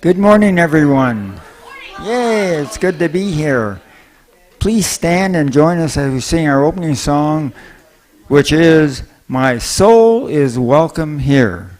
Good morning, everyone. Yay, it's good to be here. Please stand and join us as we sing our opening song, which is My Soul is Welcome Here.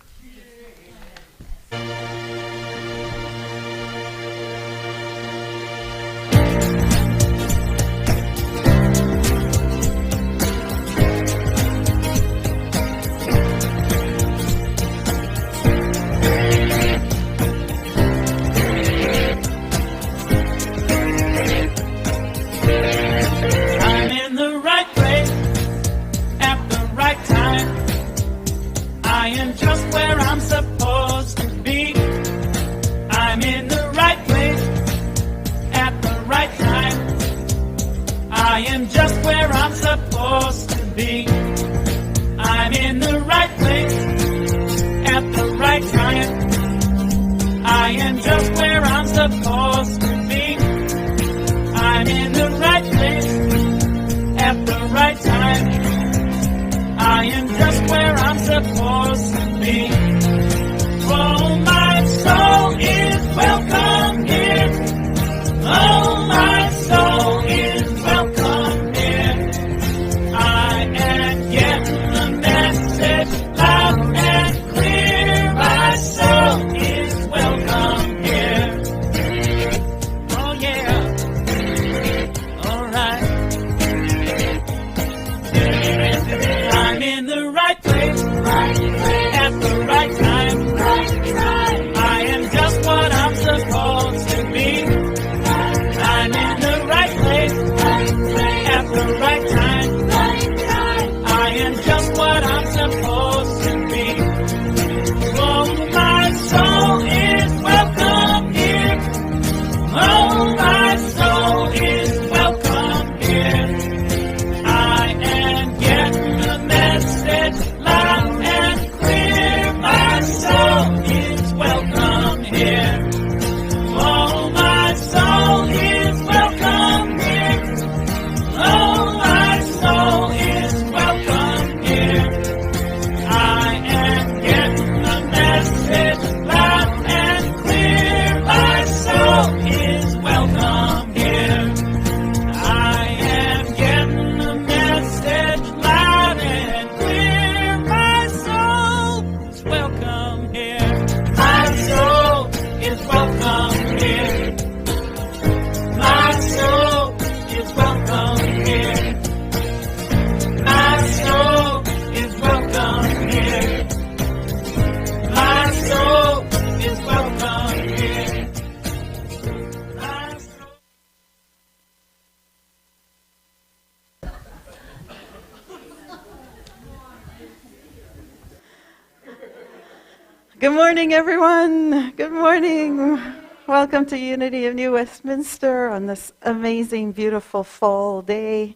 Good morning, everyone. Good morning. Welcome to Unity of New Westminster on this amazing, beautiful fall day.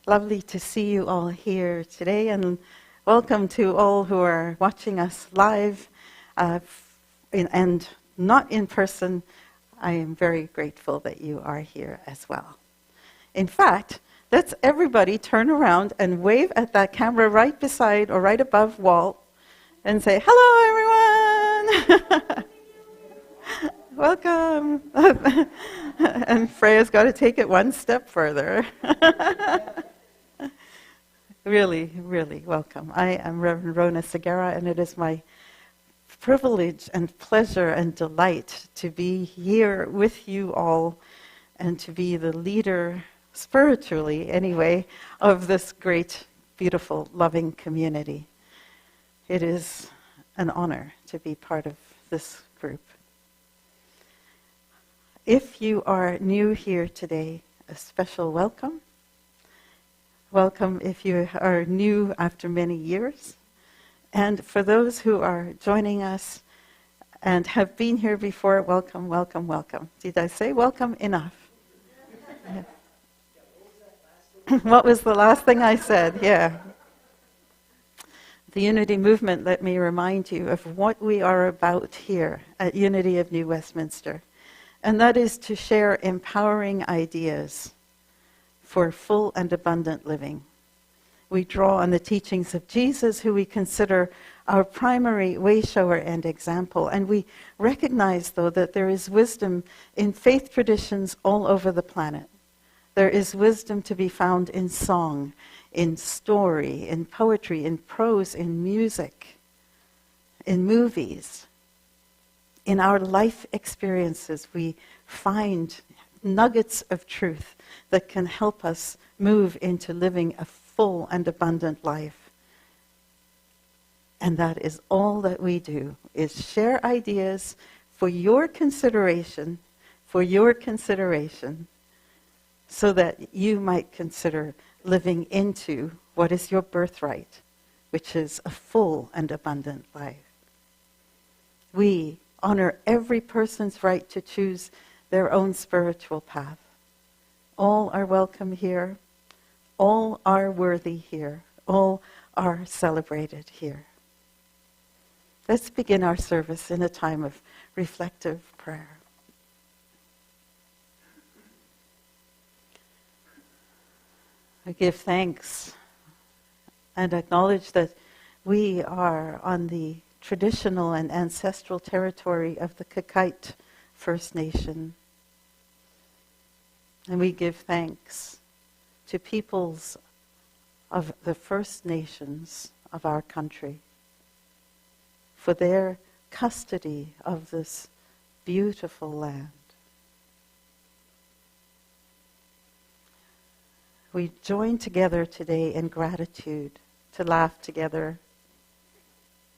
Lovely to see you all here today, and welcome to all who are watching us live and not in person. I am very grateful that you are here as well. In fact, let's everybody turn around and wave at that camera right beside or right above Walt and say, hello, everyone. Welcome. And Freya's got to take it one step further. Really, really welcome. I am Reverend Rhona Segarra, and it is my privilege and pleasure and delight to be here with you all and to be the leader, spiritually anyway, of this great, beautiful, loving community. It is an honor to be part of this group. If you are new here today, a special welcome. Welcome if you are new after many years. And for those who are joining us and have been here before, welcome, welcome, welcome. Did I say welcome enough? Yeah. What was the last thing I said? Yeah. The Unity Movement, let me remind you of what we are about here at Unity of New Westminster. And that is to share empowering ideas for full and abundant living. We draw on the teachings of Jesus, who we consider our primary way shower and example. And we recognize, though, that there is wisdom in faith traditions all over the planet. There is wisdom to be found in song, in story, in poetry, in prose, in music, in movies. In our life experiences, we find nuggets of truth that can help us move into living a full and abundant life. And that is all that we do, is share ideas for your consideration, so that you might consider living into what is your birthright, which is a full and abundant life. We honor every person's right to choose their own spiritual path. All are welcome here. All are worthy here. All are celebrated here. Let's begin our service in a time of reflective prayer. I give thanks and acknowledge that we are on the traditional and ancestral territory of the Kakite First Nation. And we give thanks to peoples of the First Nations of our country for their custody of this beautiful land. We join together today in gratitude to laugh together,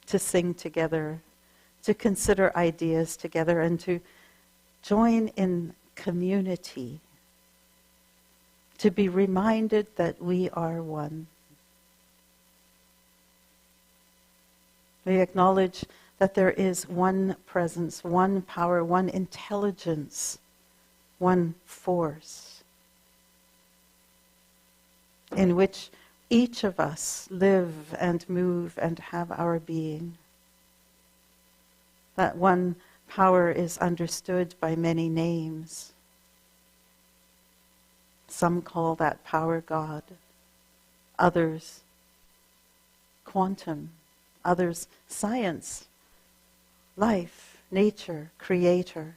to sing together, to consider ideas together, and to join in community, to be reminded that we are one. We acknowledge that there is one presence, one power, one intelligence, one force, in which each of us live and move and have our being. That one power is understood by many names. Some call that power God, others quantum, others science, life, nature, creator.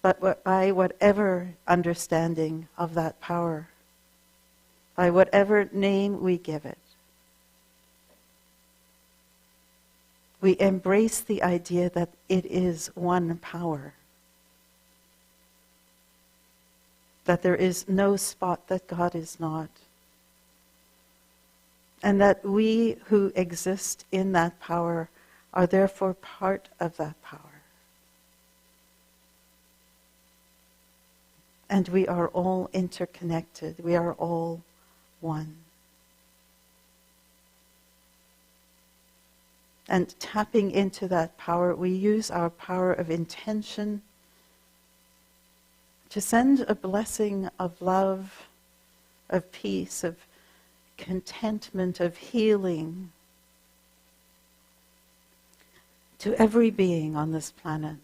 But by whatever understanding of that power, by whatever name we give it, we embrace the idea that it is one power, that there is no spot that God is not, and that we who exist in that power are therefore part of that power. And we are all interconnected. We are all one. And tapping into that power, we use our power of intention to send a blessing of love, of peace, of contentment, of healing to every being on this planet,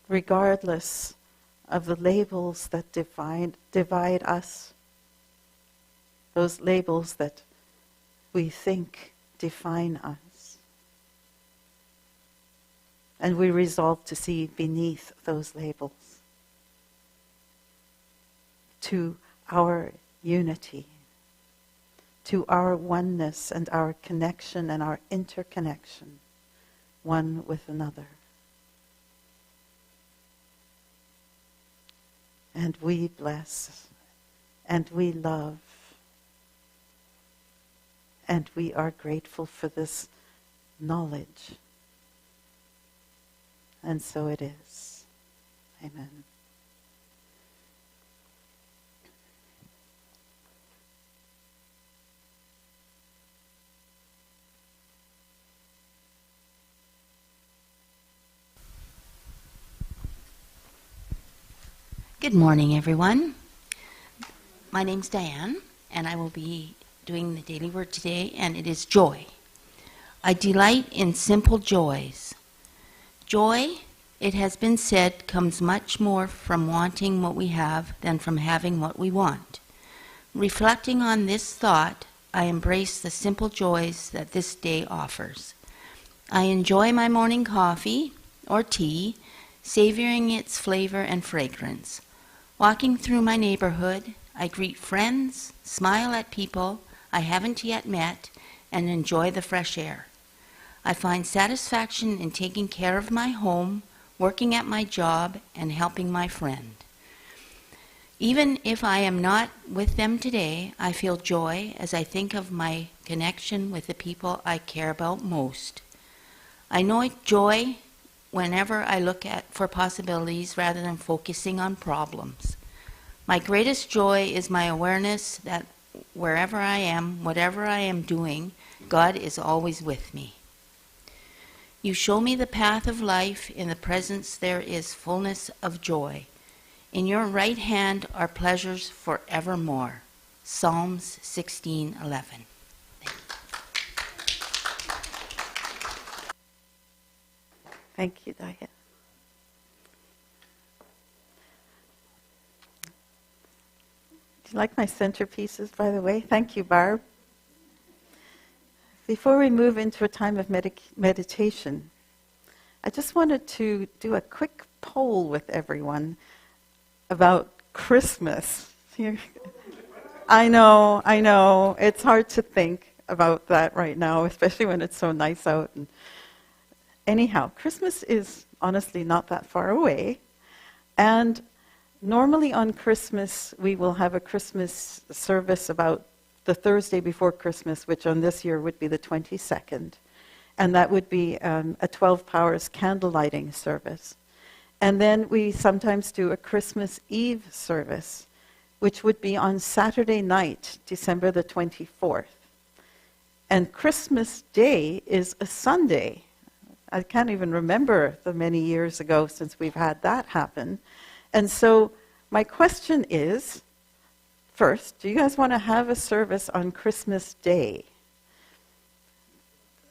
regardless of the labels that divide us, those labels that we think define us. And we resolve to see beneath those labels to our unity, to our oneness and our connection and our interconnection, one with another. And we bless, and we love, and we are grateful for this knowledge. And so it is. Amen. Good morning, everyone. My name's Diane, and I will be doing the daily word today, and it is joy. I delight in simple joys. Joy, it has been said, comes much more from wanting what we have than from having what we want. Reflecting on this thought, I embrace the simple joys that this day offers. I enjoy my morning coffee or tea, savoring its flavor and fragrance. Walking through my neighborhood, I greet friends, smile at people I haven't yet met, and enjoy the fresh air. I find satisfaction in taking care of my home, working at my job, and helping my friend. Even if I am not with them today, I feel joy as I think of my connection with the people I care about most. I know joy whenever I look for possibilities rather than focusing on problems. My greatest joy is my awareness that wherever I am, whatever I am doing, God is always with me. You show me the path of life. In the presence there is fullness of joy. In your right hand are pleasures forevermore. Psalms 16:11. Thank you, Diane. Do you like my centerpieces, by the way? Thank you, Barb. Before we move into a time of meditation, I just wanted to do a quick poll with everyone about Christmas. I know. It's hard to think about that right now, especially when it's so nice out. And anyhow, Christmas is honestly not that far away. And normally on Christmas, we will have a Christmas service about the Thursday before Christmas, which on this year would be the 22nd. And that would be a 12 hours candle lighting service. And then we sometimes do a Christmas Eve service, which would be on Saturday night, December the 24th. And Christmas Day is a Sunday. I can't even remember the many years ago since we've had that happen. And so my question is, first, do you guys want to have a service on Christmas Day?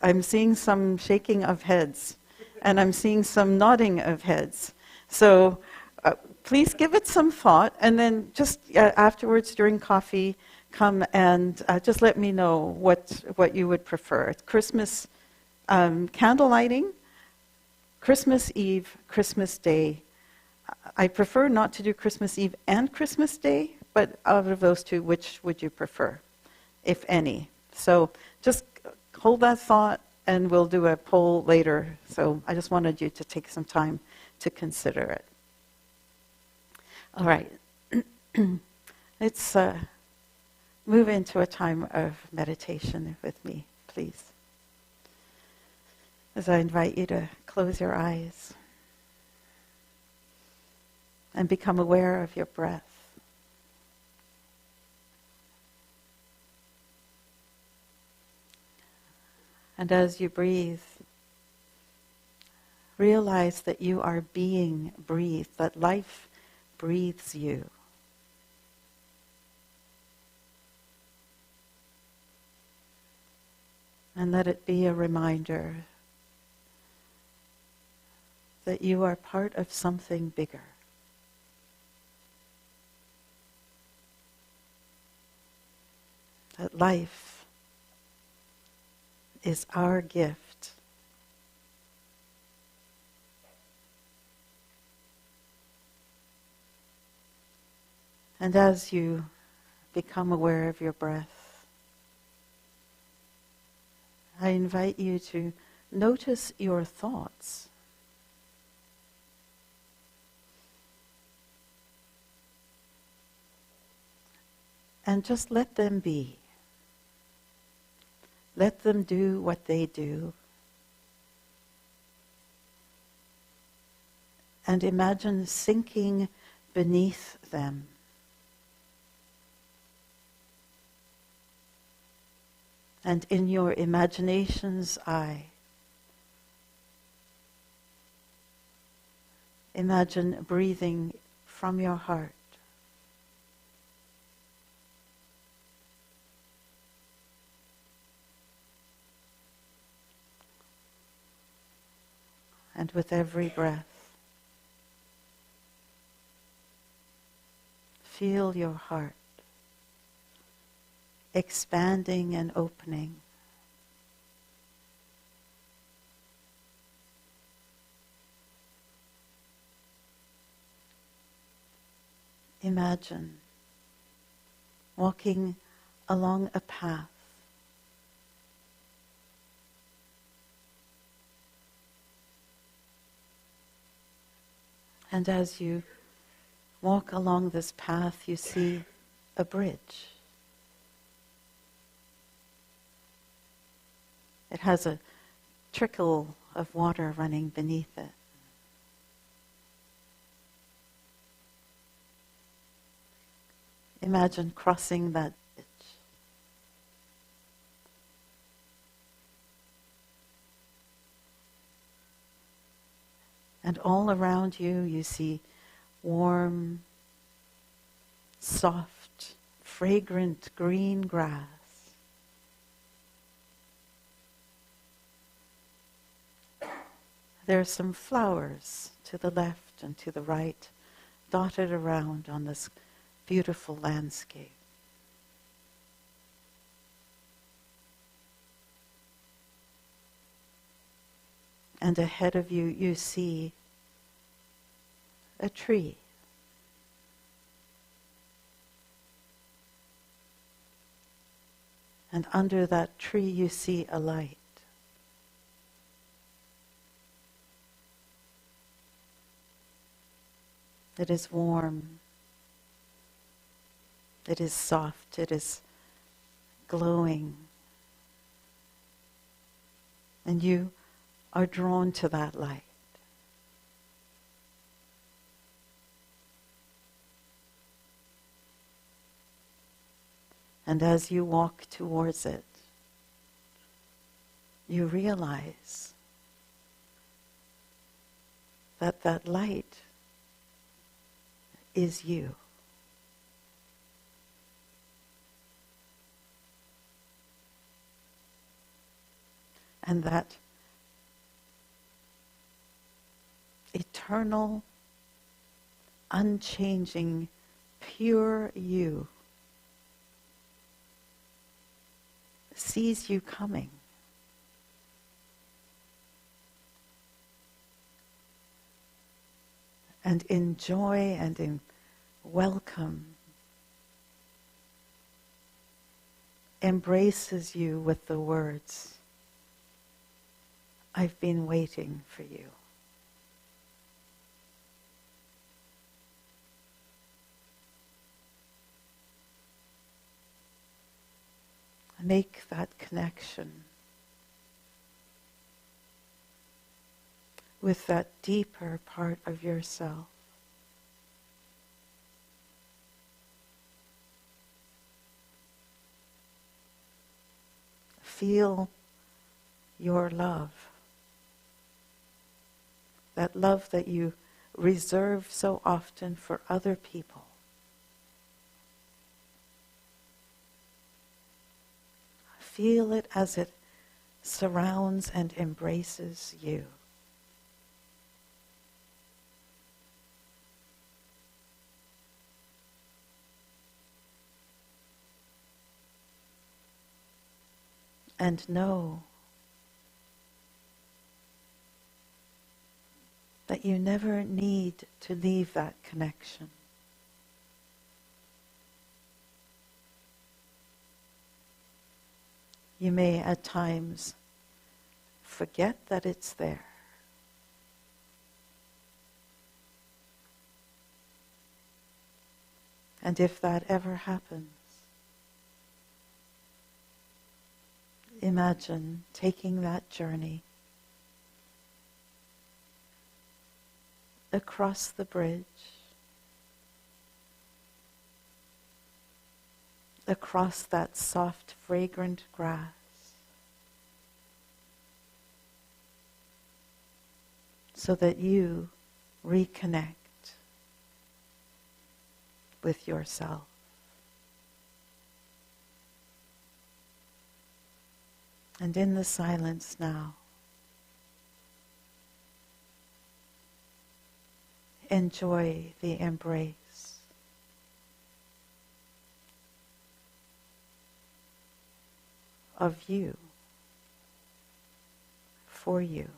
I'm seeing some shaking of heads, and I'm seeing some nodding of heads. So please give it some thought, and then just afterwards during coffee, come and just let me know what you would prefer. Christmas candle lighting, Christmas Eve, Christmas Day. I prefer not to do Christmas Eve and Christmas Day, but out of those two, which would you prefer, if any? So just hold that thought, and we'll do a poll later. So I just wanted you to take some time to consider it. All right. Let's move into a time of meditation with me, please. As I invite you to close your eyes and become aware of your breath. And as you breathe, realize that you are being breathed, that life breathes you. And let it be a reminder that you are part of something bigger. That life is our gift. And as you become aware of your breath, I invite you to notice your thoughts. And just let them be. Let them do what they do. And imagine sinking beneath them. And in your imagination's eye, imagine breathing from your heart. And with every breath, feel your heart expanding and opening. Imagine walking along a path. And as you walk along this path, you see a bridge. It has a trickle of water running beneath it. Imagine crossing that bridge. And all around you, you see warm, soft, fragrant green grass. There are some flowers to the left and to the right, dotted around on this beautiful landscape. And ahead of you, you see a tree. And under that tree, you see a light. It is warm. It is soft. It is glowing. And you are drawn to that light. And as you walk towards it, you realize that that light is you. And that eternal, unchanging, pure you sees you coming. And in joy and in welcome, embraces you with the words, "I've been waiting for you." Make that connection with that deeper part of yourself. Feel your love. That love that you reserve so often for other people. Feel it as it surrounds and embraces you. And know that you never need to leave that connection. You may at times forget that it's there. And if that ever happens, imagine taking that journey across the bridge, across that soft, fragrant grass, so that you reconnect with yourself. And in the silence now, enjoy the embrace. of you, for you.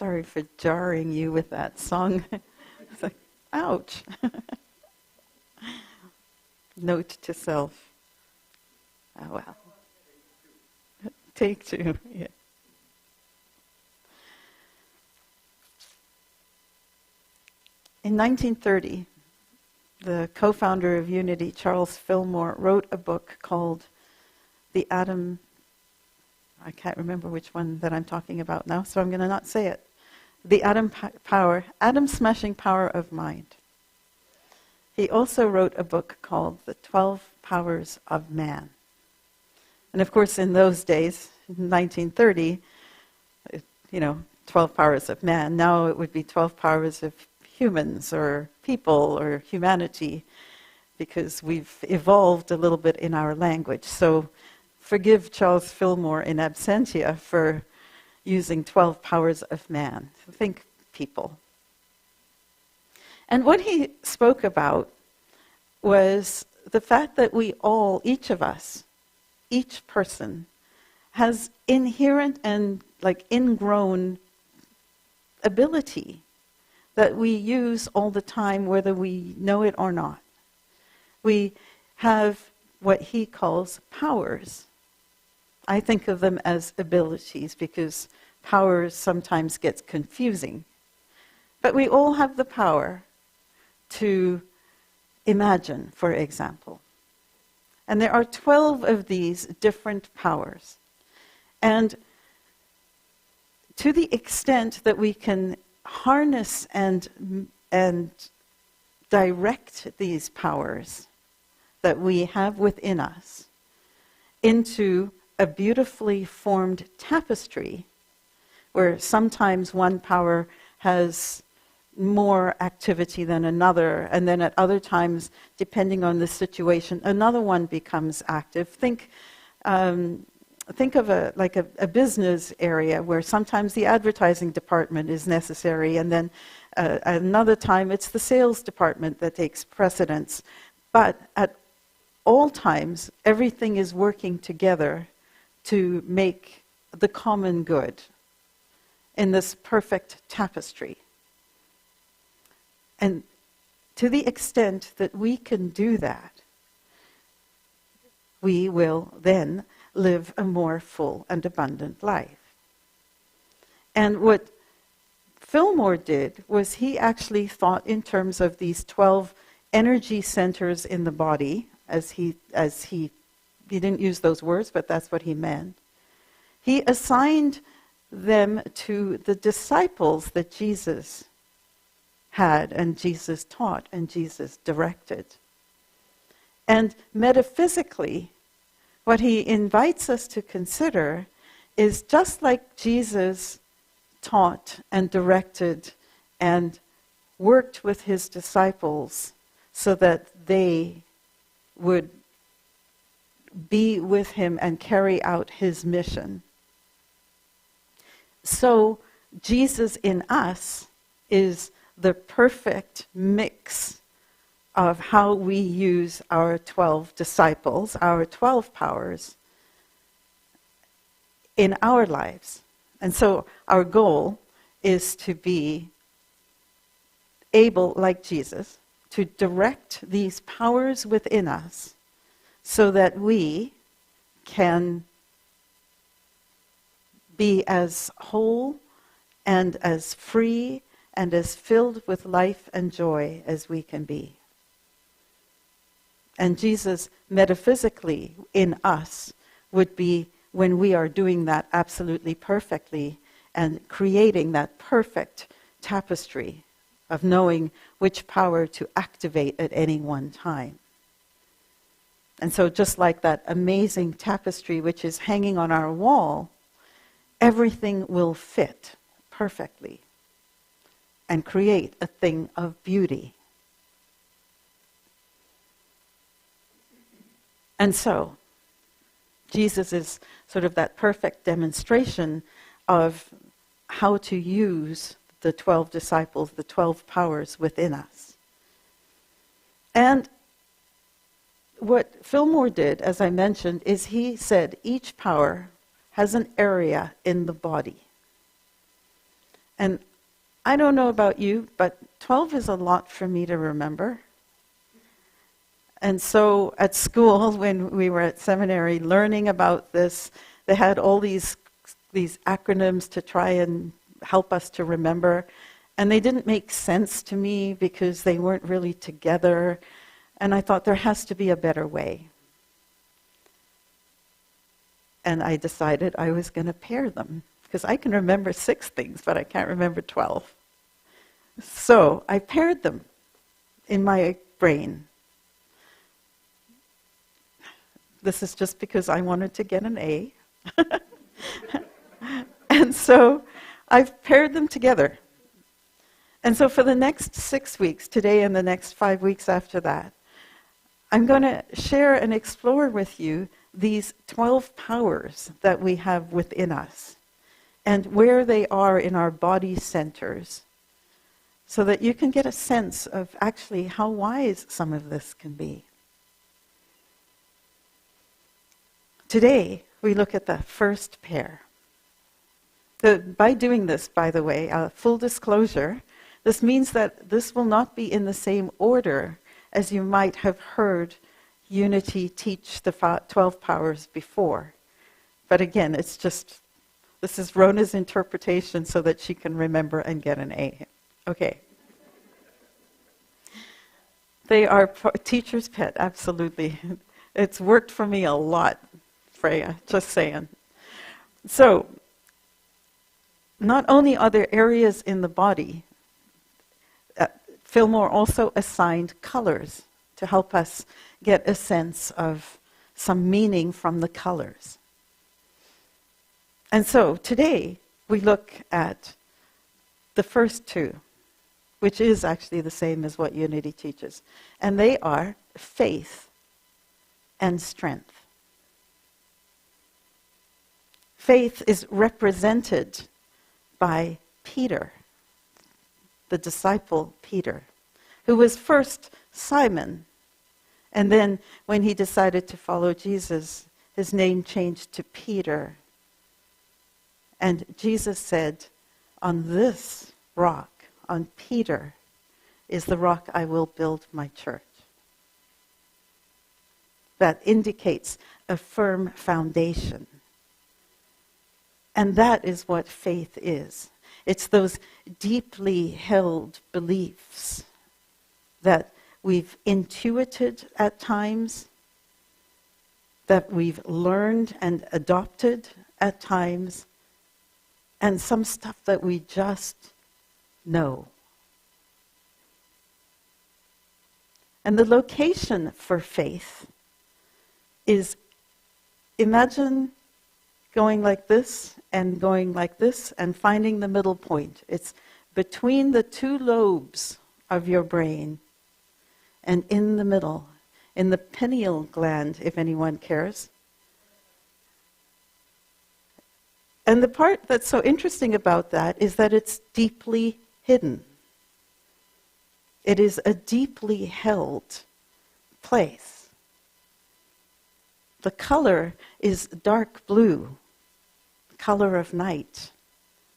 Sorry for jarring you with that song. It's like, ouch. Note to self. Oh, well. Take two, yeah. In 1930, the co-founder of Unity, Charles Fillmore, wrote a book called The Atom. I can't remember which one that I'm talking about now, so I'm going to not say it. The Atom Smashing Power of Mind. He also wrote a book called The 12 Powers of Man. And of course, in those days, in 1930, 12 powers of man. Now it would be 12 powers of humans or people or humanity, because we've evolved a little bit in our language. So forgive Charles Fillmore in absentia for using 12 powers of man. Think people. And what he spoke about was the fact that we all, each of us, each person, has inherent and ingrown ability that we use all the time, whether we know it or not. We have what he calls powers. I think of them as abilities because powers sometimes gets confusing. But we all have the power to imagine, for example. And there are 12 of these different powers. And to the extent that we can harness and direct these powers that we have within us into a beautifully formed tapestry, where sometimes one power has more activity than another, and then at other times, depending on the situation, another one becomes active. Think of a business area where sometimes the advertising department is necessary, and then another time it's the sales department that takes precedence. But at all times, everything is working together to make the common good in this perfect tapestry. And to the extent that we can do that, we will then live a more full and abundant life. And what Fillmore did was he actually thought in terms of these 12 energy centers in the body, as he didn't use those words, but that's what he meant. He assigned them to the disciples that Jesus had, and Jesus taught, and Jesus directed. And metaphysically, what he invites us to consider is just like Jesus taught and directed and worked with his disciples so that they would be with him and carry out his mission. So Jesus in us is the perfect mix of how we use our 12 disciples, our 12 powers, in our lives. And so our goal is to be able, like Jesus, to direct these powers within us so that we can be as whole and as free and as filled with life and joy as we can be. And Jesus, metaphysically, in us, would be when we are doing that absolutely perfectly and creating that perfect tapestry of knowing which power to activate at any one time. And so just like that amazing tapestry which is hanging on our wall, everything will fit perfectly and create a thing of beauty. And so, Jesus is sort of that perfect demonstration of how to use the 12 disciples, the 12 powers within us. And what Fillmore did, as I mentioned, is he said each power has an area in the body. And I don't know about you, but 12 is a lot for me to remember. And so at school, when we were at seminary learning about this, they had all these acronyms to try and help us to remember. And they didn't make sense to me because they weren't really together. And I thought there has to be a better way. And I decided I was going to pair them. Because I can remember 6 things, but I can't remember 12. So I paired them in my brain. This is just because I wanted to get an A. And so I've paired them together. And so for the next 6 weeks, today and the next 5 weeks after that, I'm going to share and explore with you these 12 powers that we have within us and where they are in our body centers, so that you can get a sense of actually how wise some of this can be. Today, we look at the first pair. By doing this, by the way, full disclosure, this means that this will not be in the same order as you might have heard Unity teach the 12 powers before. But again, this is Rhona's interpretation so that she can remember and get an A. Okay. They are teacher's pet, absolutely. It's worked for me a lot, Freya, just saying. So, not only are there areas in the body, Fillmore also assigned colors to help us get a sense of some meaning from the colors. And so today we look at the first 2, which is actually the same as what Unity teaches. And they are faith and strength. Faith is represented by Peter, the disciple Peter, who was first Simon. And then when he decided to follow Jesus, his name changed to Peter. And Jesus said, on this rock, on Peter, is the rock I will build my church. That indicates a firm foundation. And that is what faith is. It's those deeply held beliefs that we've intuited at times, that we've learned and adopted at times, and some stuff that we just know. And the location for faith is, imagine going like this and going like this and finding the middle point. It's between the 2 lobes of your brain and in the middle, in the pineal gland, if anyone cares. And the part that's so interesting about that is that it's deeply hidden. It is a deeply held place. The color is dark blue, the color of night,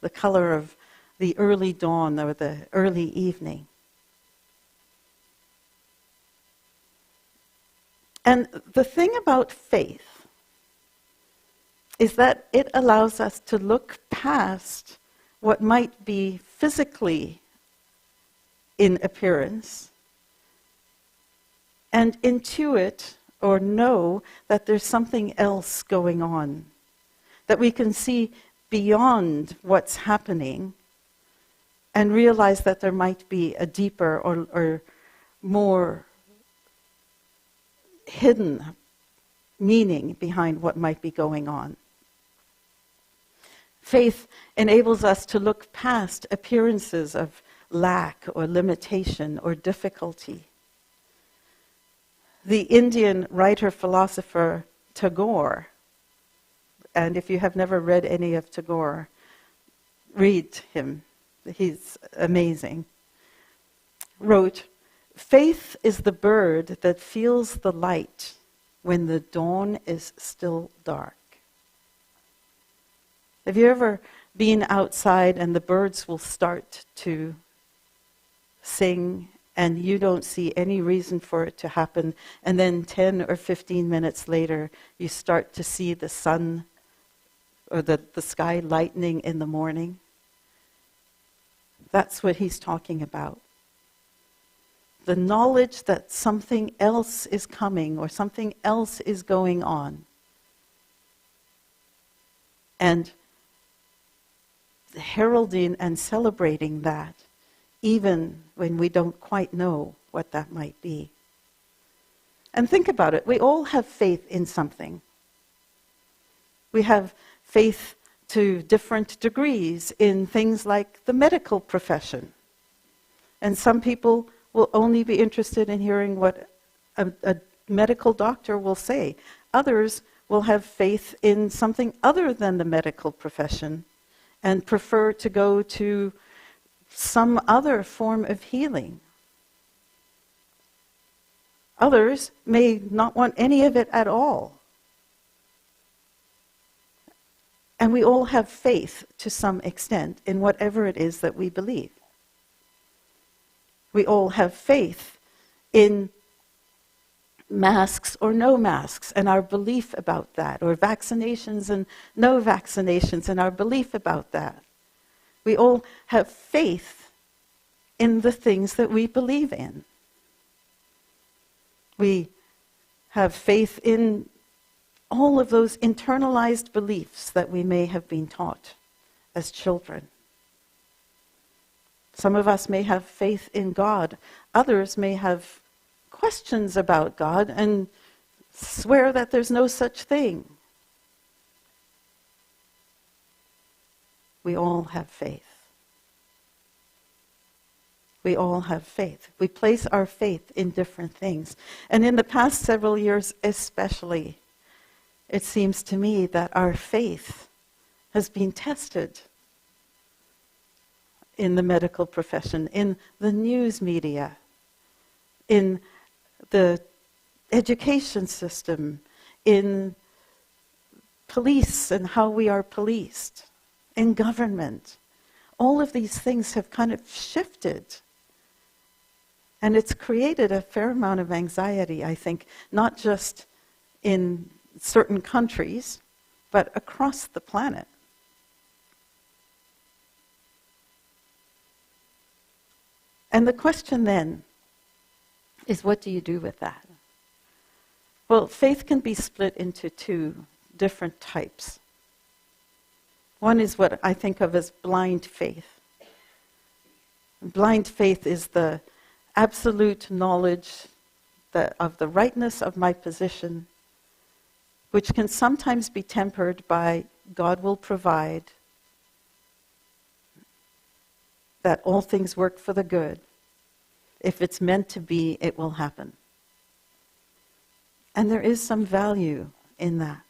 the color of the early dawn or the early evening. And the thing about faith is that it allows us to look past what might be physically in appearance and intuit or know that there's something else going on, that we can see beyond what's happening and realize that there might be a deeper or more hidden meaning behind what might be going on. Faith enables us to look past appearances of lack or limitation or difficulty. The Indian writer-philosopher Tagore, and if you have never read any of Tagore, read him. He's amazing. Wrote, "Faith is the bird that feels the light when the dawn is still dark." Have you ever been outside and the birds will start to sing and you don't see any reason for it to happen, and then 10 or 15 minutes later you start to see the sun or the sky lightening in the morning? That's what he's talking about. The knowledge that something else is coming or something else is going on. And heralding and celebrating that, even when we don't quite know what that might be. And think about it, we all have faith in something. We have faith to different degrees in things like the medical profession. And some people will only be interested in hearing what a medical doctor will say. Others will have faith in something other than the medical profession and prefer to go to some other form of healing. Others may not want any of it at all. And we all have faith to some extent in whatever it is that we believe. We all have faith in masks or no masks and our belief about that, or vaccinations and no vaccinations and our belief about that. We all have faith in the things that we believe in. We have faith in all of those internalized beliefs that we may have been taught as children. Some of us may have faith in God. Others may have questions about God and swear that there's no such thing. We all have faith. We all have faith. We place our faith in different things. And in the past several years especially, it seems to me that our faith has been tested in the medical profession, in the news media, in the education system, in police and how we are policed, in government. All of these things have kind of shifted. And it's created a fair amount of anxiety, I think, not just in certain countries, but across the planet. And the question then is, what do you do with that? Well, faith can be split into two different types. One is what I think of as blind faith. Blind faith is the absolute knowledge of the rightness of my position, which can sometimes be tempered by God will provide, that all things work for the good. If it's meant to be, it will happen. And there is some value in that.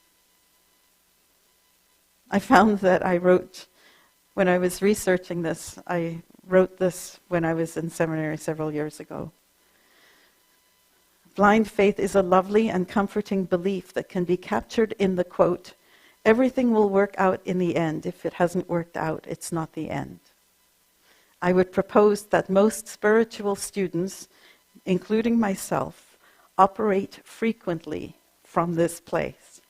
I found that I wrote, when I was researching this, I wrote this when I was in seminary several years ago. Blind faith is a lovely and comforting belief that can be captured in the quote, "Everything will work out in the end. If it hasn't worked out, it's not the end." I would propose that most spiritual students, including myself, operate frequently from this place.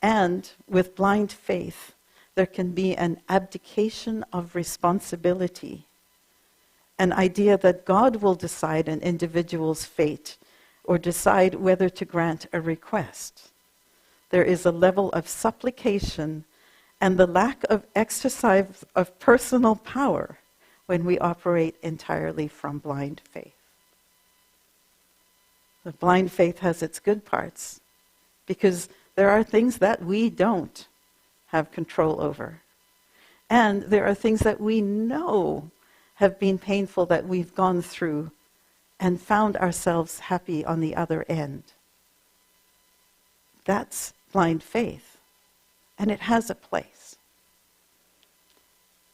And with blind faith, there can be an abdication of responsibility, an idea that God will decide an individual's fate or decide whether to grant a request. There is a level of supplication and the lack of exercise of personal power when we operate entirely from blind faith. The blind faith has its good parts because there are things that we don't have control over. And there are things that we know have been painful that we've gone through and found ourselves happy on the other end. That's blind faith. And it has a place.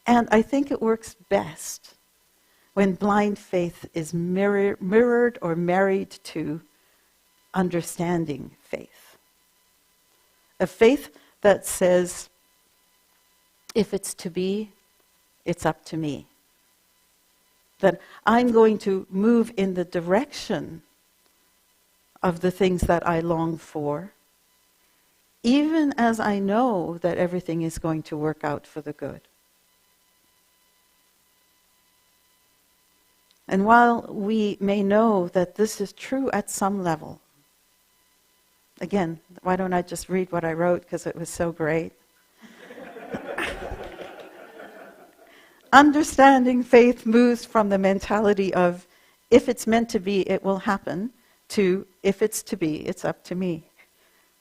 And I think it works best when blind faith is mirrored or married to understanding faith. A faith that says, if it's to be, it's up to me. That I'm going to move in the direction of the things that I long for, even as I know that everything is going to work out for the good. And while we may know that this is true at some level, again, why don't I just read what I wrote because it was so great? Understanding faith moves from the mentality of, if it's meant to be, it will happen, to, if it's to be, it's up to me.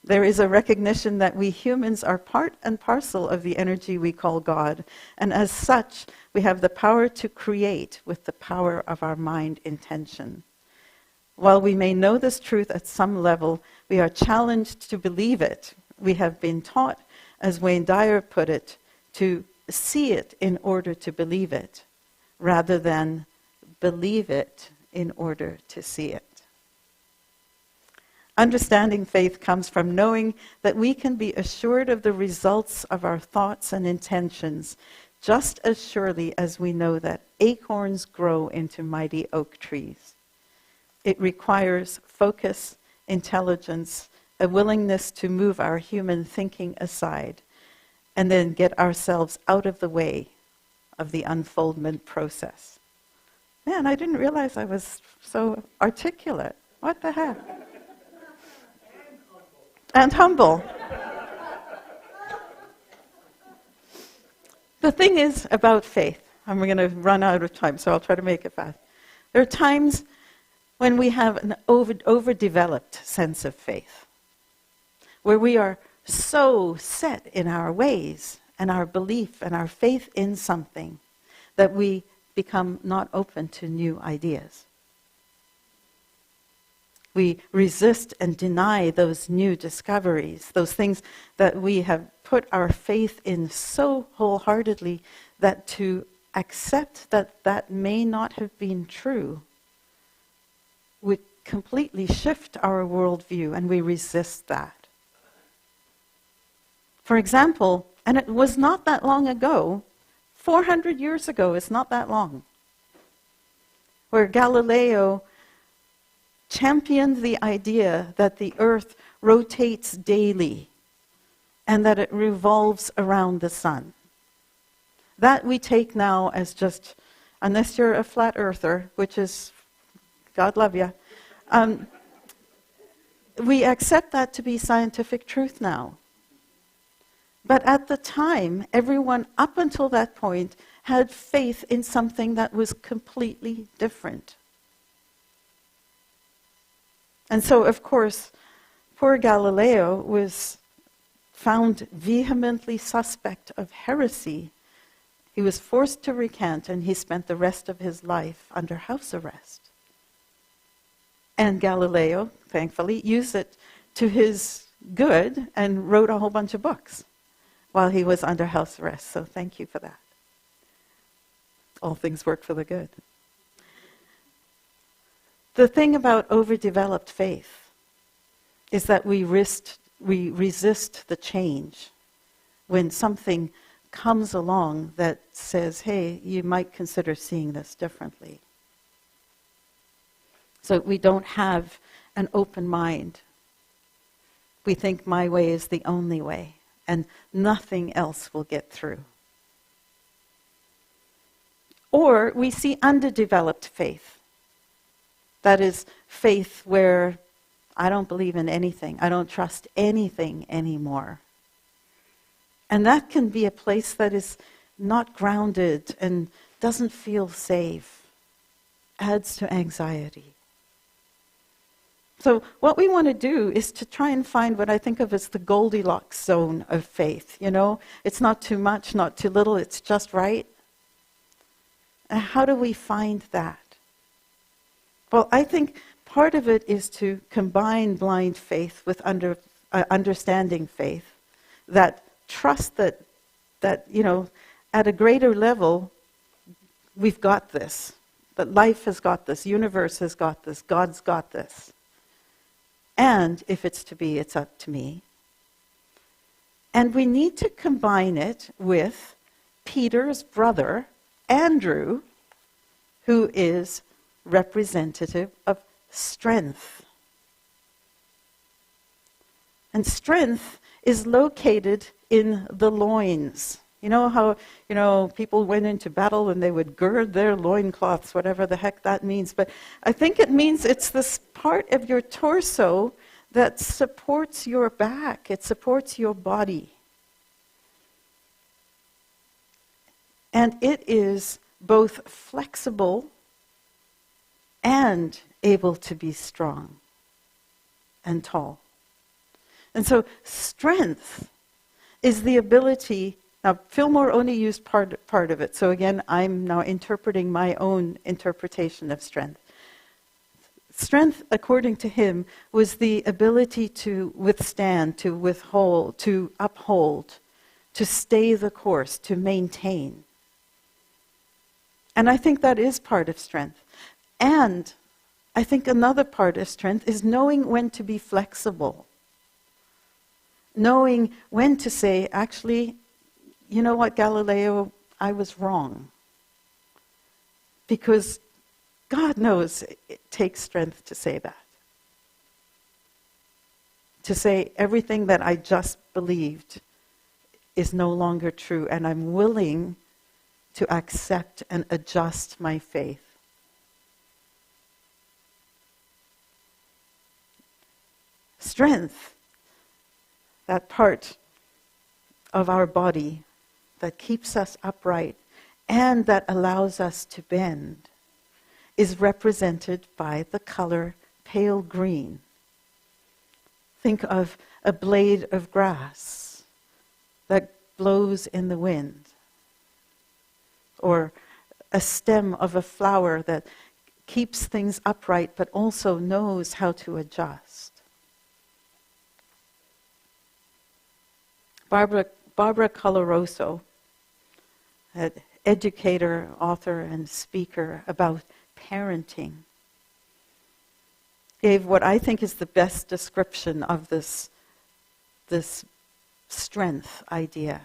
There is a recognition that we humans are part and parcel of the energy we call God, and as such, we have the power to create with the power of our mind intention. While we may know this truth at some level, we are challenged to believe it. We have been taught, as Wayne Dyer put it, to see it in order to believe it, rather than believe it in order to see it. Understanding faith comes from knowing that we can be assured of the results of our thoughts and intentions, just as surely as we know that acorns grow into mighty oak trees. It requires focus, intelligence, a willingness to move our human thinking aside, and then get ourselves out of the way of the unfoldment process. Man, I didn't realize I was so articulate. What the heck? And humble. The thing is about faith, and we're going to run out of time, so I'll try to make it fast. There are times when we have an overdeveloped sense of faith, where we are so set in our ways and our belief and our faith in something that we become not open to new ideas. We resist and deny those new discoveries, those things that we have put our faith in so wholeheartedly that to accept that that may not have been true would completely shift our worldview, and we resist that. For example, and it was not that long ago, 400 years ago, it's not that long, where Galileo championed the idea that the earth rotates daily and that it revolves around the sun. That we take now as just, unless you're a flat earther, which is, God love you, we accept that to be scientific truth now. But at the time, everyone up until that point had faith in something that was completely different. And so, of course, poor Galileo was found vehemently suspect of heresy. He was forced to recant, and he spent the rest of his life under house arrest. And Galileo, thankfully, used it to his good and wrote a whole bunch of books while he was under house arrest. So thank you for that. All things work for the good. The thing about overdeveloped faith is that we resist the change when something comes along that says, hey, you might consider seeing this differently. So we don't have an open mind. We think my way is the only way, and nothing else will get through. Or we see underdeveloped faith. That is faith where I don't believe in anything. I don't trust anything anymore. And that can be a place that is not grounded and doesn't feel safe. Adds to anxiety. So what we want to do is to try and find what I think of as the Goldilocks zone of faith. You know, it's not too much, not too little, it's just right. And how do we find that? Well, I think part of it is to combine blind faith with understanding faith, that trust that you know, at a greater level, we've got this, that life has got this, universe has got this, God's got this. And if it's to be, it's up to me. And we need to combine it with Peter's brother, Andrew, who is representative of strength. And strength is located in the loins. You know how, people went into battle and they would gird their loincloths, whatever the heck that means. But I think it means it's this part of your torso that supports your back. It supports your body. And it is both flexible and able to be strong and tall. And so strength is the ability. Now, Fillmore only used part of it. So again, I'm now interpreting my own interpretation of strength. Strength, according to him, was the ability to withstand, to withhold, to uphold, to stay the course, to maintain. And I think that is part of strength. And I think another part of strength is knowing when to be flexible. Knowing when to say, actually, you know what, Galileo, I was wrong. Because God knows it takes strength to say that. To say everything that I just believed is no longer true, and I'm willing to accept and adjust my faith. Strength, that part of our body that keeps us upright and that allows us to bend, is represented by the color pale green. Think of a blade of grass that blows in the wind, or a stem of a flower that keeps things upright but also knows how to adjust. Barbara Coloroso, an educator, author, and speaker about parenting, gave what I think is the best description of this strength idea.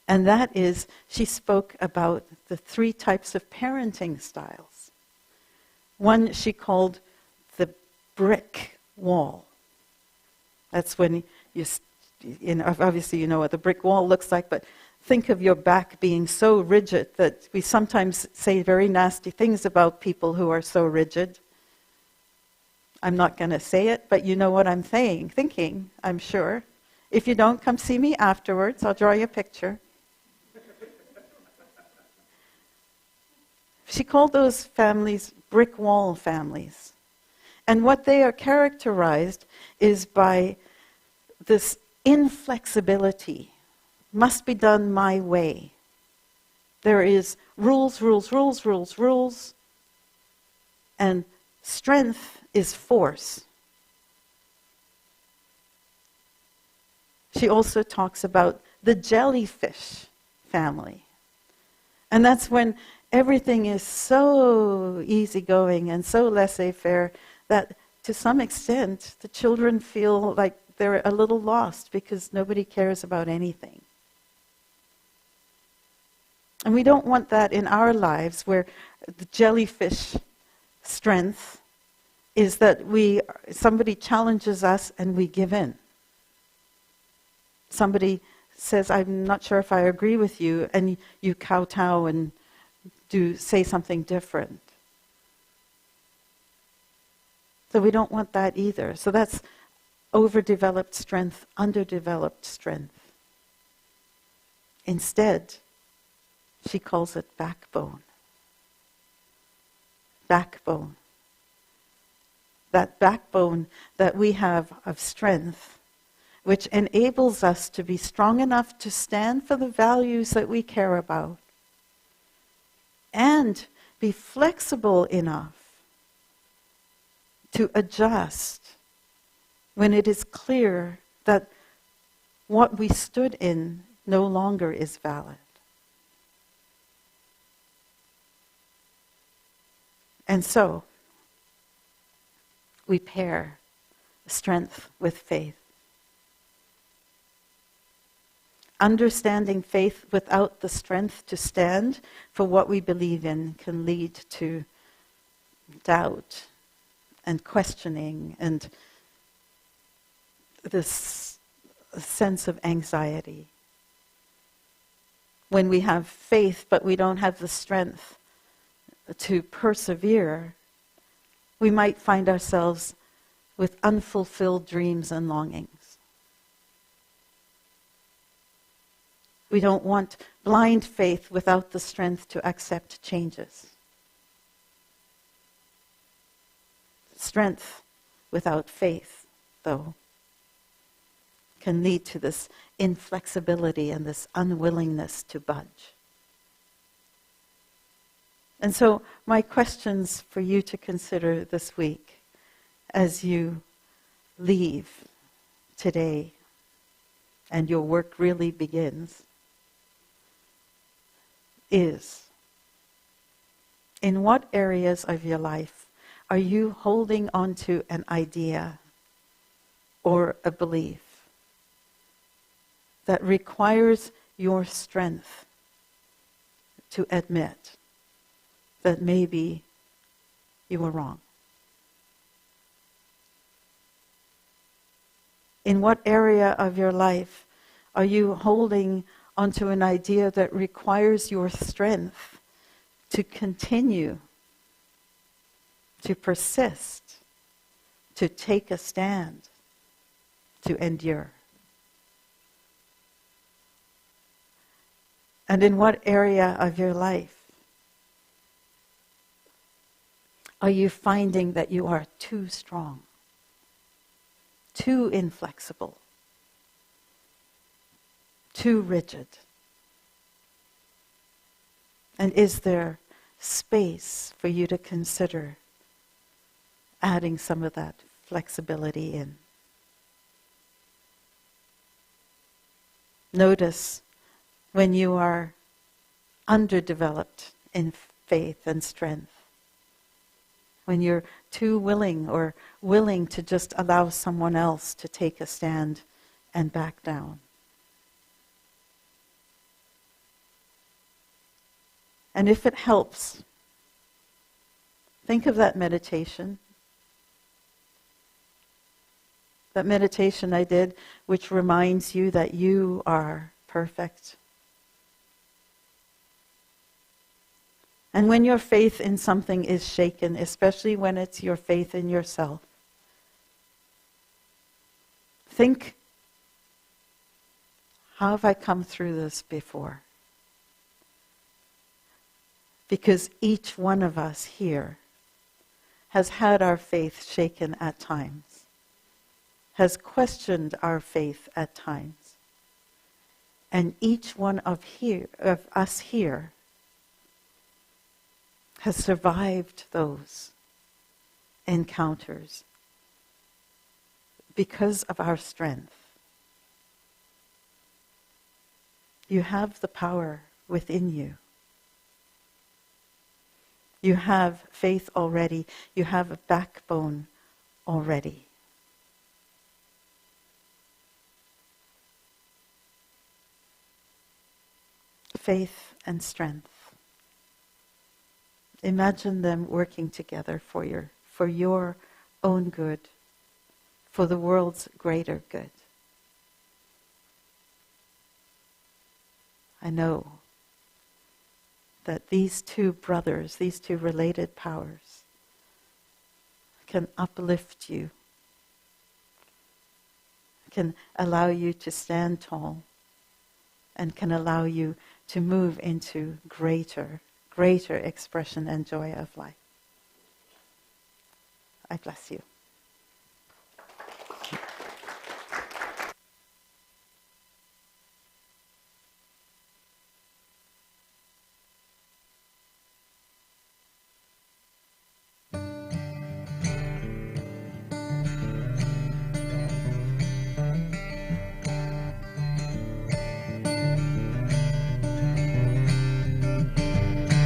And that is, she spoke about the 3 types of parenting styles. One she called the brick wall. That's when obviously you know what the brick wall looks like, but think of your back being so rigid that we sometimes say very nasty things about people who are so rigid. I'm not going to say it, but you know what I'm thinking, I'm sure. If you don't, come see me afterwards. I'll draw you a picture. She called those families brick wall families. And what they are characterized is by this inflexibility. Must be done my way. There is rules, and strength is force. She also talks about the jellyfish family. And that's when everything is so easygoing and so laissez-faire that to some extent the children feel like they're a little lost because nobody cares about anything. And we don't want that in our lives, where the jellyfish strength is that somebody challenges us and we give in. Somebody says, I'm not sure if I agree with you, and you kowtow and say something different. So we don't want that either. So that's overdeveloped strength, underdeveloped strength. Instead, she calls it backbone. Backbone. That backbone that we have of strength, which enables us to be strong enough to stand for the values that we care about, and be flexible enough to adjust when it is clear that what we stood in no longer is valid. And so, we pair strength with faith. Understanding faith without the strength to stand for what we believe in can lead to doubt and questioning and this sense of anxiety. when we have faith but we don't have the strength to persevere, we might find ourselves with unfulfilled dreams and longings. We don't want blind faith without the strength to accept changes. Strength without faith, though, can lead to this inflexibility and this unwillingness to budge. And so my questions for you to consider this week as you leave today and your work really begins is, in what areas of your life are you holding on to an idea or a belief that requires your strength to admit that maybe you were wrong? In what area of your life are you holding onto an idea that requires your strength to continue, to persist, to take a stand, to endure? And in what area of your life are you finding that you are too strong, too inflexible, too rigid? And is there space for you to consider adding some of that flexibility in? Notice when you are underdeveloped in faith and strength, when you're too willing or willing to just allow someone else to take a stand and back down. And if it helps, think of that meditation. That meditation I did, which reminds you that you are perfect. And when your faith in something is shaken, especially when it's your faith in yourself, think, how have I come through this before? Because each one of us here has had our faith shaken at times, has questioned our faith at times. And each one of us here has survived those encounters because of our strength. You have the power within you. You have faith already. You have a backbone already. Faith and strength. Imagine them working together for your own good, for the world's greater good. I know that these two brothers, these two related powers, can uplift you, can allow you to stand tall, and can allow you to move into greater expression and joy of life. I bless you.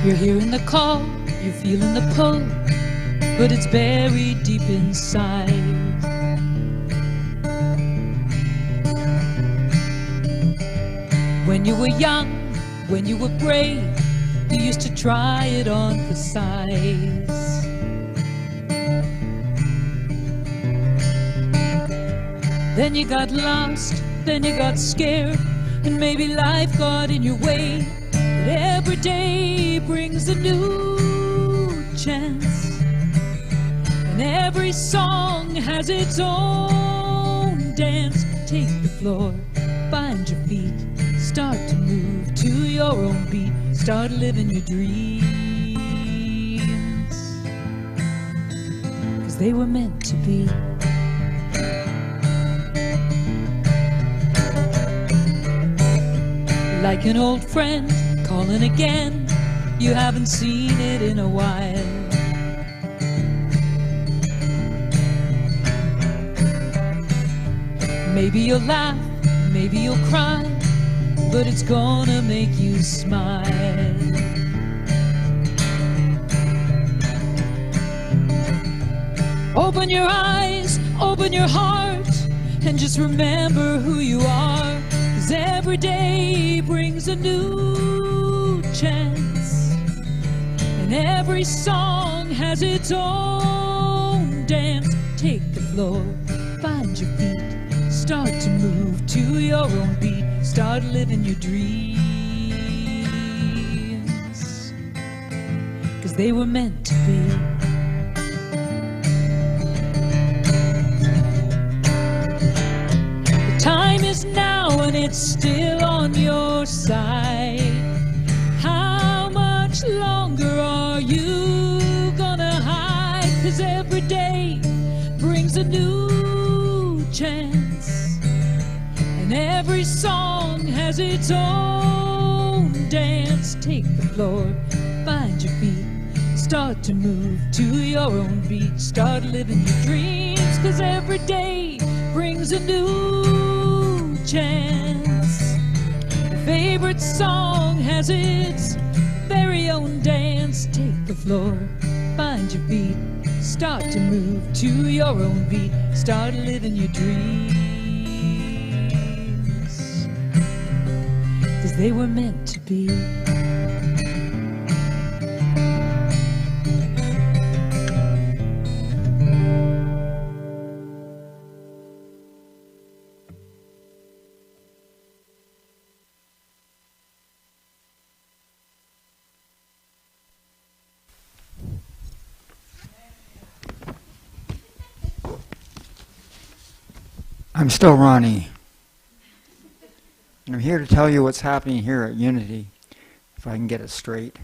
You're hearing the call, you're feeling the pull, but it's buried deep inside. When you were young, when you were brave, you used to try it on for size. Then you got lost, then you got scared, And maybe life got in your way, but every day brings a new chance. And every song has its own dance. Take the floor, find your feet, start to move to your own beat, start living your dreams. 'Cause they were meant to be. Like an old friend calling again, you haven't seen it in a while. Maybe you'll laugh, maybe you'll cry, but it's gonna make you smile. Open your eyes, open your heart, and just remember who you are. 'Cause every day brings a new chance, and every song has its own dance. Take the floor, find your feet, start to move to your own beat, start living your dreams. 'Cause they were meant to be. The time is now and it's still on your side. How much longer are you gonna hide? 'Cause every day brings a new chance, and every song has its own dance. Take the floor, find your feet, start to move to your own beat, start living your dreams. 'Cause every day brings a new chance. Your favorite song has its very own dance. Take the floor, find your feet, start to move to your own beat, start living your dreams. 'Cause they were meant to be. I'm still Ronnie. And I'm here to tell you what's happening here at Unity, if I can get it straight.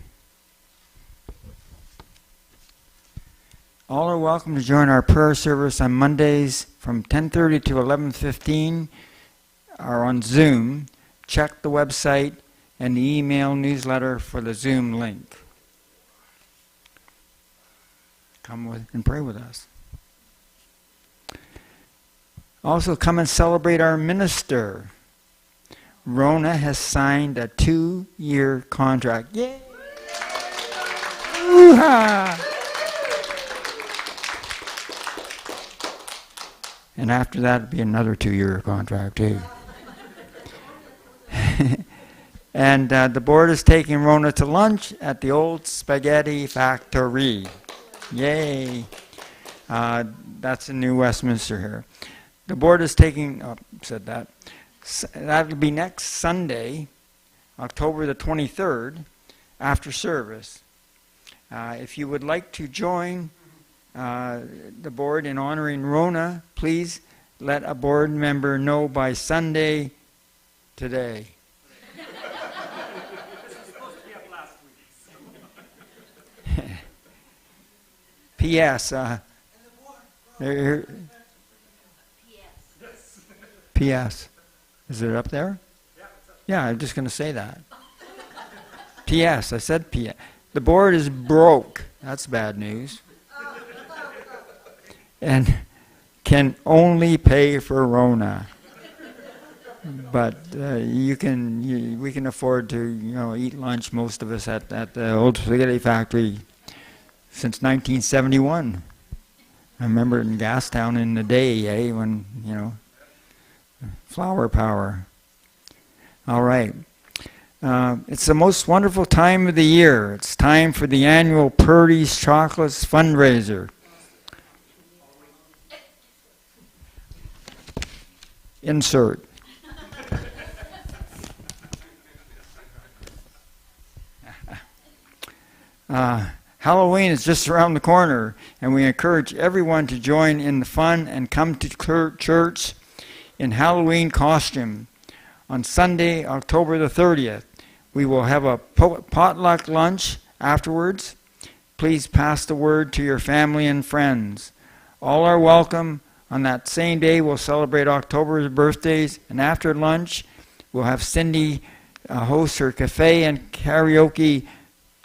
All are welcome to join our prayer service on Mondays from 10:30 to 11:15 or on Zoom. Check the website and the email newsletter for the Zoom link. Come with and pray with us. Also, come and celebrate our minister. Rhona has signed a 2-year contract. Yay! Woo-ha! And after that, it'll be another 2-year contract, too. And the board is taking Rhona to lunch at the old spaghetti factory. Yay! That's in New Westminster here. The board is taking, that will be next Sunday, October the 23rd, after service. If you would like to join the board in honoring Rhona, please let a board member know by Sunday today. This was supposed to be up last week. P.S. P.S. Is it up there? Yeah, it's up. Yeah, I'm just going to say that. P.S. I said P.S. The board is broke. That's bad news. And can only pay for Rhona. But we can afford to eat lunch, most of us, at the old spaghetti factory since 1971. I remember in Gastown in the day, when flower power. All right. It's the most wonderful time of the year. It's time for the annual Purdy's Chocolates fundraiser. Insert. Halloween is just around the corner, and we encourage everyone to join in the fun and come to church in Halloween costume. On Sunday, October the 30th, we will have a potluck lunch afterwards. Please pass the word to your family and friends. All are welcome. On that same day, we'll celebrate October's birthdays, and after lunch, we'll have Cindy host her cafe and karaoke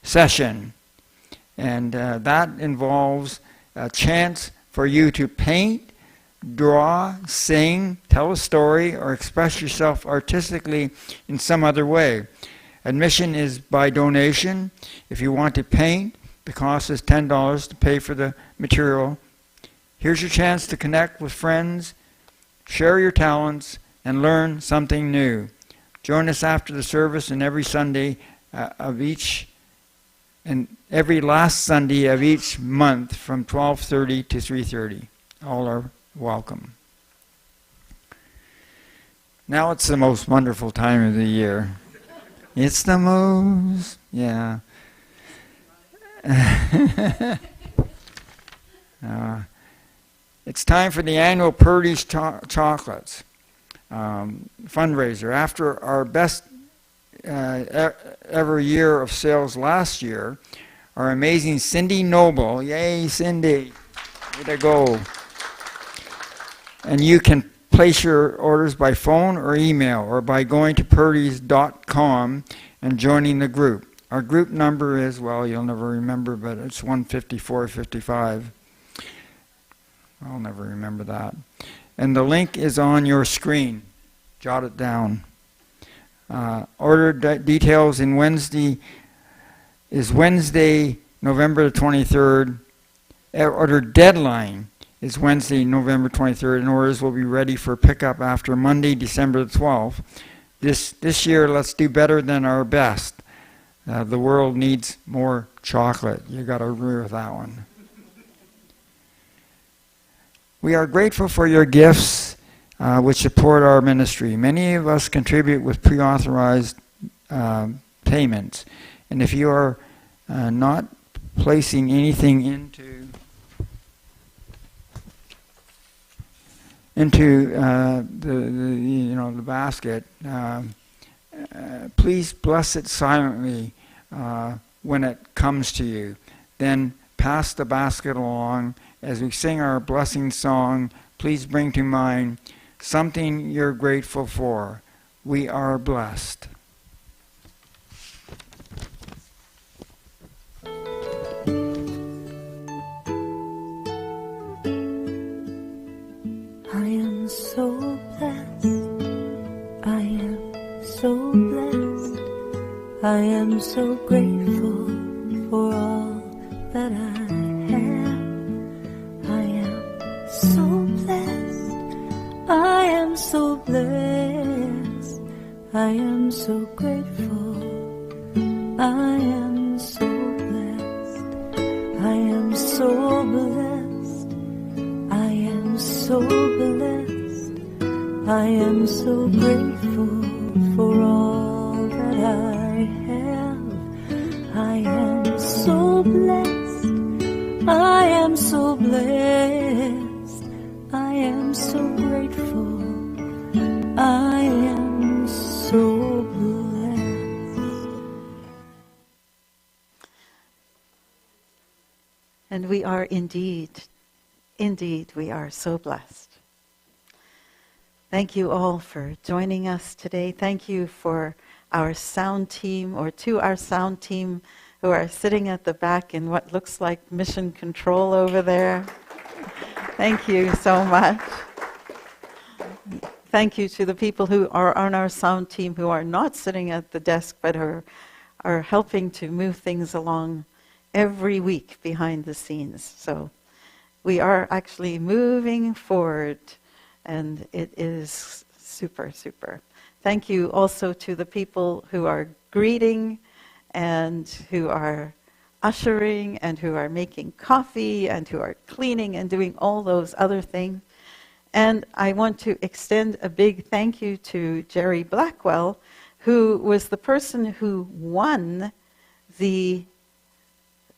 session. And that involves a chance for you to paint, draw, sing, tell a story, or express yourself artistically in some other way. Admission is by donation. If you want to paint, the cost is $10 to pay for the material. Here's your chance to connect with friends, share your talents, and learn something new. Join us after the service and every Sunday every last Sunday of each month from 12:30 to 3:30. All are welcome. Now it's the most wonderful time of the year. It's the most, yeah. It's time for the annual Purdy's Chocolates fundraiser. After our best ever year of sales last year, our amazing Cindy Noble, yay Cindy, way to go. And you can place your orders by phone or email or by going to purdys.com and joining the group. Our group number is, well, you'll never remember, but it's 15455. I'll never remember that. And the link is on your screen. Jot it down. Order details in Wednesday, November the 23rd. Order deadline is Wednesday, November 23rd, and orders will be ready for pickup after Monday, December the 12th. This year, let's do better than our best. The world needs more chocolate. You got to agree with that one. We are grateful for your gifts, which support our ministry. Many of us contribute with pre-authorized payments, and if you are not placing anything into the basket, please bless it silently when it comes to you. Then pass the basket along. As we sing our blessing song, please bring to mind something you're grateful for. We are blessed. I am so blessed. I am so blessed. I am so grateful for all that I have. I am so blessed. I am so blessed. I am so grateful. I am so blessed. I am so blessed. I am so blessed. I am so grateful for all that I have. I am so blessed. I am so blessed. I am so grateful. I am so blessed. And we are indeed, we are so blessed. Thank you all for joining us today. Thank you for our sound team, or to our sound team who are sitting at the back in what looks like mission control over there. Thank you so much. Thank you to the people who are on our sound team who are not sitting at the desk but are helping to move things along every week behind the scenes. So we are actually moving forward, and it is super, super. Thank you also to the people who are greeting and who are ushering and who are making coffee and who are cleaning and doing all those other things. And I want to extend a big thank you to Jerry Blackwell, who was the person who won the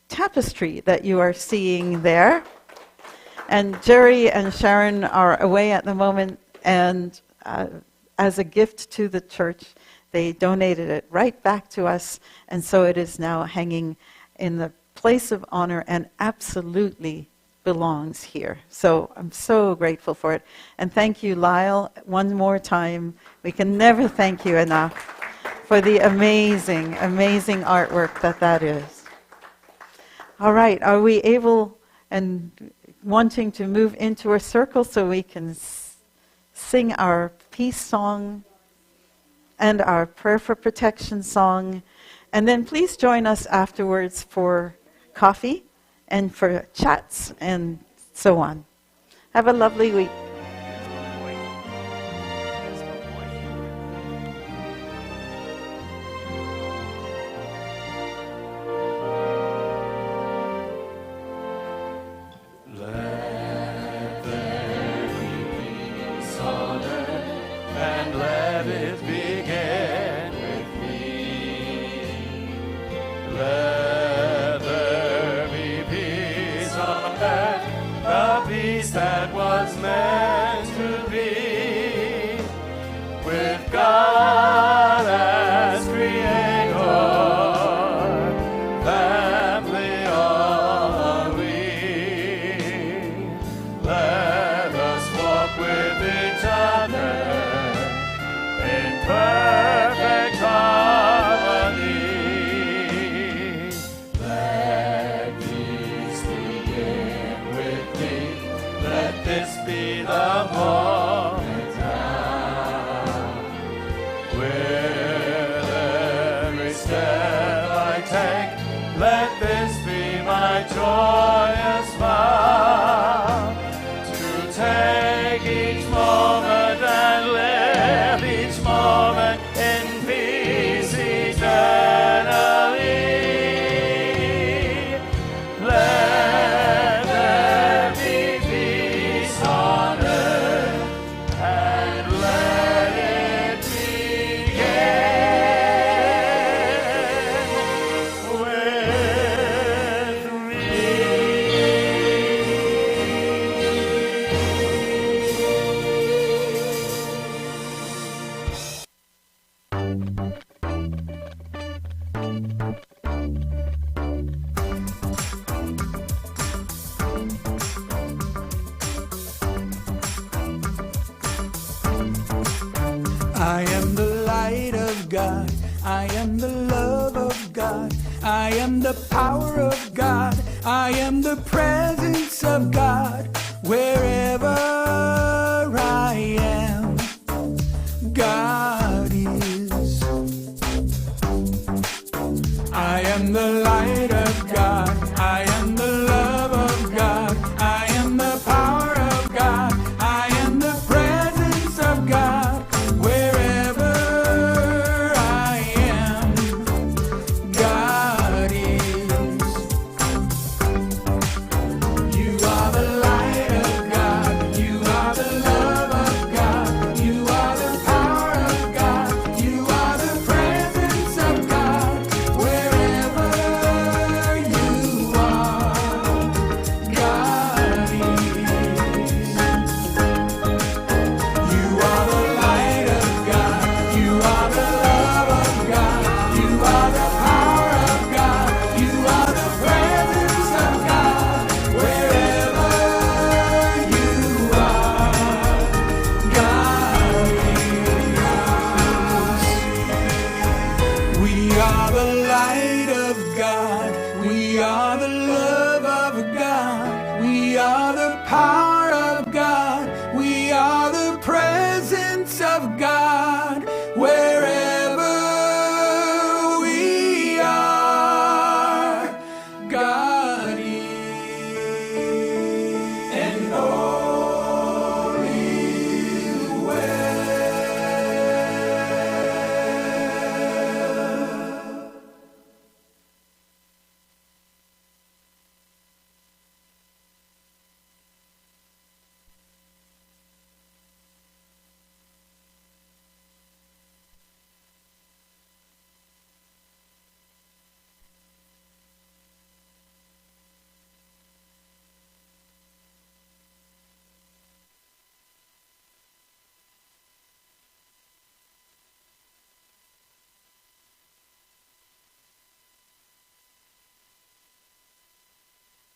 tapestry that you are seeing there. And Jerry and Sharon are away at the moment, and as a gift to the church, they donated it right back to us, and so it is now hanging in the place of honor and absolutely belongs here. So I'm so grateful for it. And thank you, Lyle, one more time. We can never thank you enough for the amazing, amazing artwork that is. All right, are we able and wanting to move into a circle so we can sing our peace song and our prayer for protection song? And then please join us afterwards for coffee and for chats and so on. Have a lovely week. That was meant to be with God as creator, family are we. Let us walk with each other in perfect harmony. Let peace begin with me. Let this be the moment now, with every step I take. Let this be my joyous vow, to take each moment and live each moment in peace eternally. Let there be peace on earth, and let it begin with I am the light of God. I am the love of God. I am the power of God. I am the presence of God. Wherever I am, God is. I am the light of God. I am the love of God. I am the power of God. I am the presence of God. Wherever I am, God is. You are the light of God. You are the love of God. You are the power of God. You are the presence of God. Wherever you are, God is. You are the light of God. You are the love of God. You are the power of God. You are the presence of God. Wherever you are, God is. We are the light of God. We are the love of God. We are the power